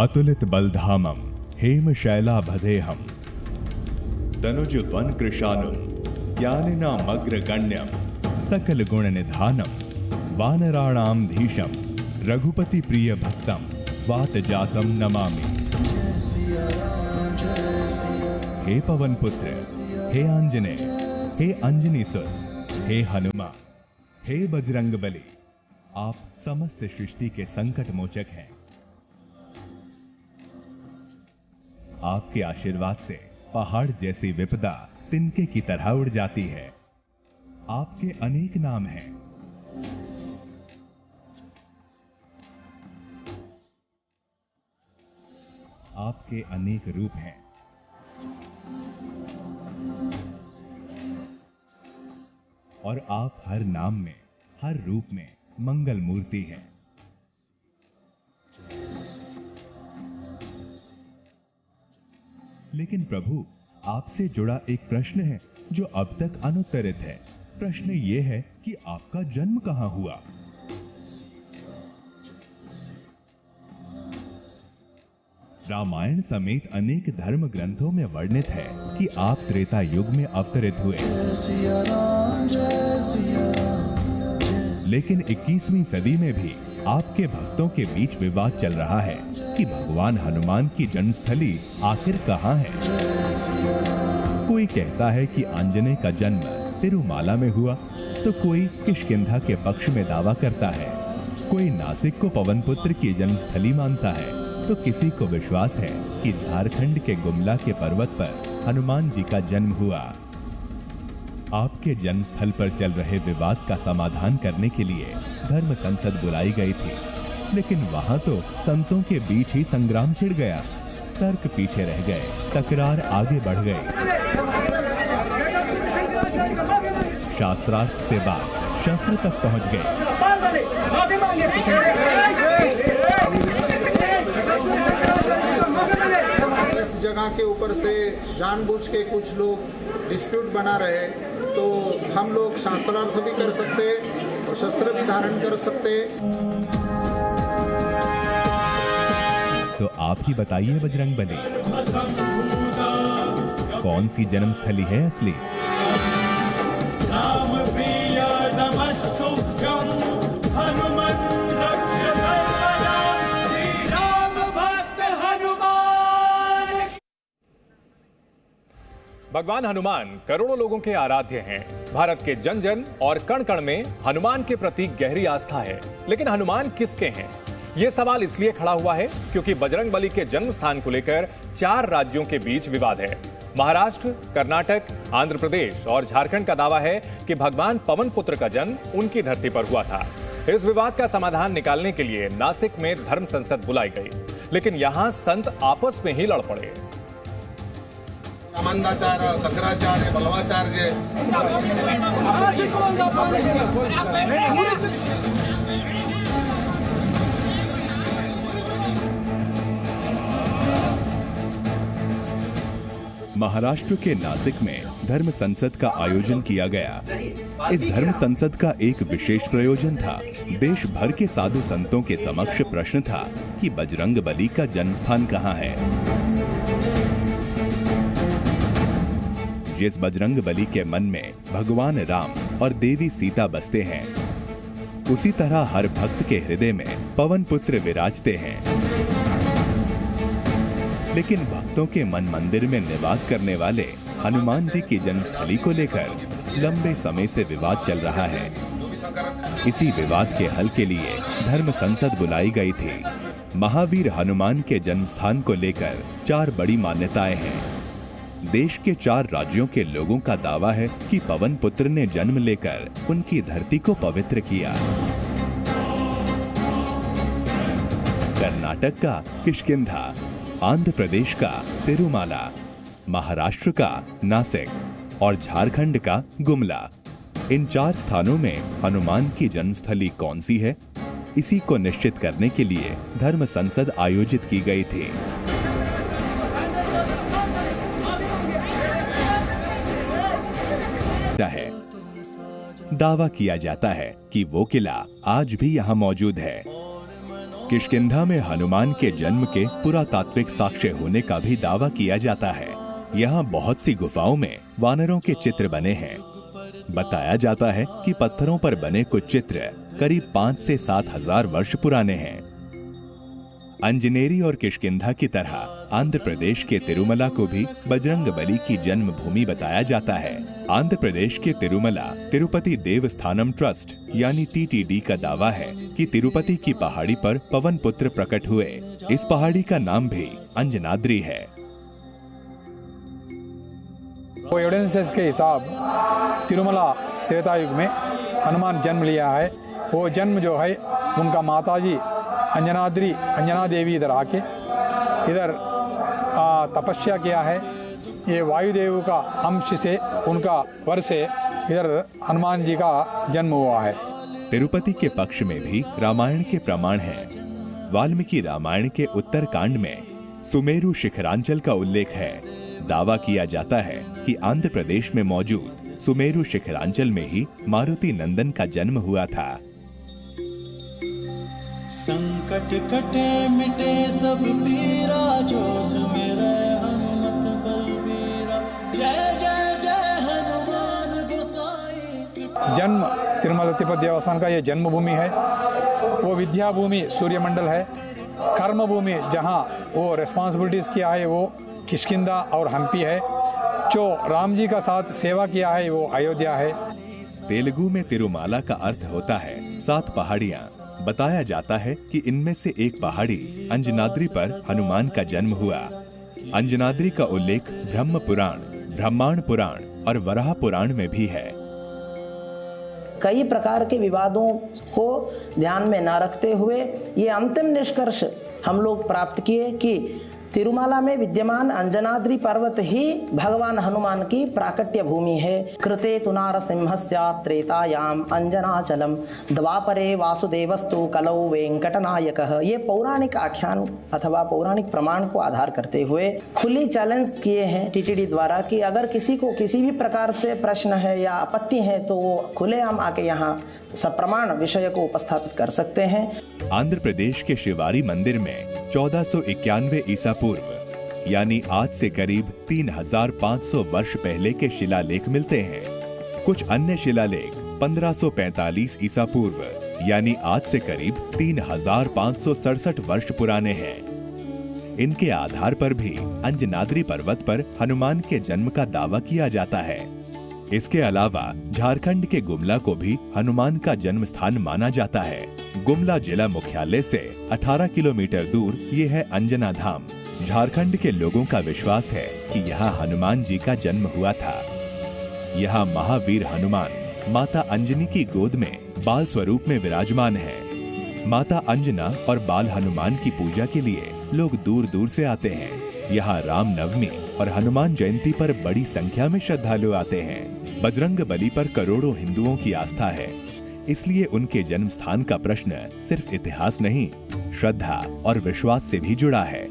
अतुलित बलधामम हेम शैलाभदेहम तनुज वन कृशानुम ज्ञानिनामग्रगण्यम सकल गुण निधानम वानराणाम धीशम रघुपति प्रिय भक्तम वात जातम नमामि। हे पवन पुत्र, हे आंजनेय, हे अंजनी सुत, हे हनुमान, हे बजरंग बली, आप समस्त सृष्टि के संकट मोचक हैं। आपके आशीर्वाद से पहाड़ जैसी विपदा तिनके की तरह उड़ जाती है। आपके अनेक नाम हैं। आपके अनेक रूप हैं। और आप हर नाम में, हर रूप में मंगल मूर्ति हैं। लेकिन प्रभु, आपसे जुड़ा एक प्रश्न है जो अब तक अनुत्तरित है। प्रश्न ये है कि आपका जन्म कहां हुआ? रामायण समेत अनेक धर्म ग्रंथों में वर्णित है कि आप त्रेता युग में अवतरित हुए। लेकिन 21वीं सदी में भी आपके भक्तों के बीच विवाद चल रहा है कि भगवान हनुमान की जन्मस्थली आखिर कहाँ है। कोई कहता है कि आंजनेय का जन्म तिरुमाला में हुआ, तो कोई किष्किंधा के पक्ष में दावा करता है। कोई नासिक को पवन पुत्र की जन्मस्थली मानता है, तो किसी को विश्वास है कि झारखंड के गुमला के पर्वत पर हनुमान जी का जन्म हुआ। आपके जन्मस्थल पर चल रहे विवाद का समाधान करने के लिए धर्म संसद बुलाई गई थी, लेकिन वहां तो संतों के बीच ही संग्राम छिड़ गया। तर्क पीछे रह गए, तकरार आगे बढ़ गई। शास्त्रार्थ से बात शस्त्र तक पहुंच गई। इस जगह के ऊपर से जानबूझ के कुछ लोग डिस्प्यूट बना रहे, तो हम लोग शास्त्रार्थ भी कर सकते और शस्त्र भी धारण कर सकते। तो आप ही बताइए बजरंग बली, कौन सी जन्मस्थली है असली? भगवान हनुमान करोड़ों लोगों के आराध्य हैं। भारत के जन जन और कण कण में हनुमान के प्रति गहरी आस्था है। लेकिन हनुमान किसके हैं? यह सवाल इसलिए खड़ा हुआ है क्योंकि बजरंग बली के जन्म स्थान को लेकर 4 राज्यों के बीच विवाद है। महाराष्ट्र, कर्नाटक, आंध्र प्रदेश और झारखंड का दावा है कि भगवान पवन पुत्र का जन्म उनकी धरती पर हुआ था। इस विवाद का समाधान निकालने के लिए नासिक में धर्म संसद बुलाई गई, लेकिन यहां संत आपस में ही लड़ पड़े। आनंदाचार्य, शंकराचार्य, बल्लवाचार्य, महाराष्ट्र के नासिक में धर्म संसद का आयोजन किया गया। इस धर्म संसद का एक विशेष प्रयोजन था। देश भर के साधु संतों के समक्ष प्रश्न था कि बजरंग बली का जन्म स्थान कहाँ है। जिस बजरंग बली के मन में भगवान राम और देवी सीता बसते हैं, उसी तरह हर भक्त के हृदय में पवन पुत्र विराजते हैं। लेकिन भक्तों के मन मंदिर में निवास करने वाले हनुमान जी की जन्मस्थली को लेकर लंबे समय से विवाद चल रहा है। इसी विवाद के हल के लिए धर्म संसद बुलाई गई थी। महावीर हनुमान के जन्मस्थान को लेकर 4 बड़ी मान्यताएं हैं। देश के 4 राज्यों के लोगों का दावा है कि पवन पुत्र ने जन्म लेकर उनकी धरती को पवित्र किया। कर्नाटक का किष्किंधा, आंध्र प्रदेश का तिरुमाला, महाराष्ट्र का नासिक और झारखंड का गुमला। इन 4 स्थानों में हनुमान की जन्मस्थली कौन सी है, इसी को निश्चित करने के लिए धर्म संसद आयोजित की गई थी। है दावा किया जाता है कि वो किला आज भी यहाँ मौजूद है। किष्किंधा में हनुमान के जन्म के पुरातात्विक साक्ष्य होने का भी दावा किया जाता है। यहाँ बहुत सी गुफाओं में वानरों के चित्र बने हैं। बताया जाता है कि पत्थरों पर बने कुछ चित्र करीब 5 से 7 हजार वर्ष पुराने हैं। अंजनेरी और किष्किंधा की तरह आंध्र प्रदेश के तिरुमला को भी बजरंगबली की जन्मभूमि बताया जाता है। आंध्र प्रदेश के तिरुमला तिरुपति देवस्थानम ट्रस्ट यानी टीटीडी का दावा है कि तिरुपति की पहाड़ी पर पवन पुत्र प्रकट हुए। इस पहाड़ी का नाम भी अंजनाद्री है। वो एविडेंसेस के हिसाब तिरुमला त्रेता युग में हनुमान जन्म लिया है। वो जन्म जो है उनका माताजी अंजना देवी इधर आके इधर तपस्या किया है। ये वायुदेव का अंश से उनका वर से इधर हनुमान जी का जन्म हुआ है। तिरुपति के पक्ष में भी रामायण के प्रमाण हैं। वाल्मीकि रामायण के उत्तर कांड में सुमेरु शिखरांचल का उल्लेख है। दावा किया जाता है कि आंध्र प्रदेश में मौजूद सुमेरु शिखरांचल में ही मारुति नंदन का जन्म हुआ था। संकट कटे मिटे सब पीरा, जो सुमिरै हनुमत बलबीरा। जय जय जय हनुमान गोसाई। जन्म तिरुमला तिरुपति देवस्थान का ये जन्मभूमि है। वो विद्या भूमि सूर्यमंडल है। कर्म भूमि जहाँ वो रेस्पॉन्सिबिलिटीज किया है वो किष्किंधा और हम्पी है। जो राम जी का साथ सेवा किया है वो अयोध्या है। तेलुगु में तिरुमाला का अर्थ होता है 7 पहाड़ियाँ। बताया जाता है कि इनमें से एक पहाड़ी अंजनाद्री पर हनुमान का जन्म हुआ। अंजनाद्री का उल्लेख ब्रह्म पुराण, ब्रह्मांड पुराण और वराह पुराण में भी है। कई प्रकार के विवादों को ध्यान में न रखते हुए ये अंतिम निष्कर्ष हम लोग प्राप्त किए कि तिरुमाला में विद्यमान अंजनाद्री पर्वत ही भगवान हनुमान की प्राकट्य भूमि है। कृते तु नारसिंहस्य त्रेतायाम अंजनाचलम द्वापरे वासुदेवस्तु कलौ वेंकटनायकः। ये पौराणिक आख्यान अथवा पौराणिक प्रमाण को आधार करते हुए खुली चैलेंज किए हैं टीटीडी द्वारा कि अगर किसी को किसी भी प्रकार से प्रश्न है या आपत्ति है तो वो खुलेआम आके यहाँ सप्रमाण विषय को उपस्थापित कर सकते हैं। आंध्र प्रदेश के शिवारी मंदिर में 1491 ईसा पूर्व यानी आज से करीब 3500 वर्ष पहले के शिलालेख मिलते हैं। कुछ अन्य शिलालेख 1545 ईसा पूर्व यानी आज से करीब 3567 वर्ष पुराने हैं। इनके आधार पर भी अंजनाद्री पर्वत पर हनुमान के जन्म का दावा किया जाता है। इसके अलावा झारखंड के गुमला को भी हनुमान का जन्म स्थान माना जाता है। गुमला जिला मुख्यालय से 18 किलोमीटर दूर ये है अंजना धाम। झारखंड के लोगों का विश्वास है कि यहाँ हनुमान जी का जन्म हुआ था। यहाँ महावीर हनुमान माता अंजनी की गोद में बाल स्वरूप में विराजमान है। माता अंजना और बाल हनुमान की पूजा के लिए लोग दूर दूर से आते हैं। यहाँ राम नवमी और हनुमान जयंती पर बड़ी संख्या में श्रद्धालु आते हैं। बजरंगबली पर करोड़ों हिंदुओं की आस्था है, इसलिए उनके जन्म स्थान का प्रश्न सिर्फ इतिहास नहीं, श्रद्धा और विश्वास से भी जुड़ा है।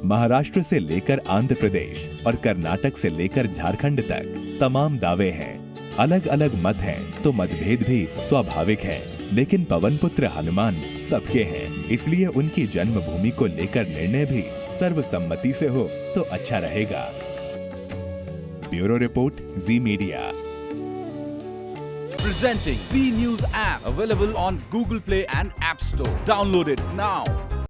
महाराष्ट्र से लेकर आंध्र प्रदेश और कर्नाटक से लेकर झारखंड तक तमाम दावे हैं। अलग अलग मत हैं तो मतभेद भी स्वाभाविक है, लेकिन पवन पुत्र हनुमान सबके हैं, इसलिए उनकी जन्मभूमि को लेकर निर्णय भी सर्वसम्मति से हो तो अच्छा रहेगा। Bureau report, ji media. Presenting B News app, available on Google Play and App Store. Download it now.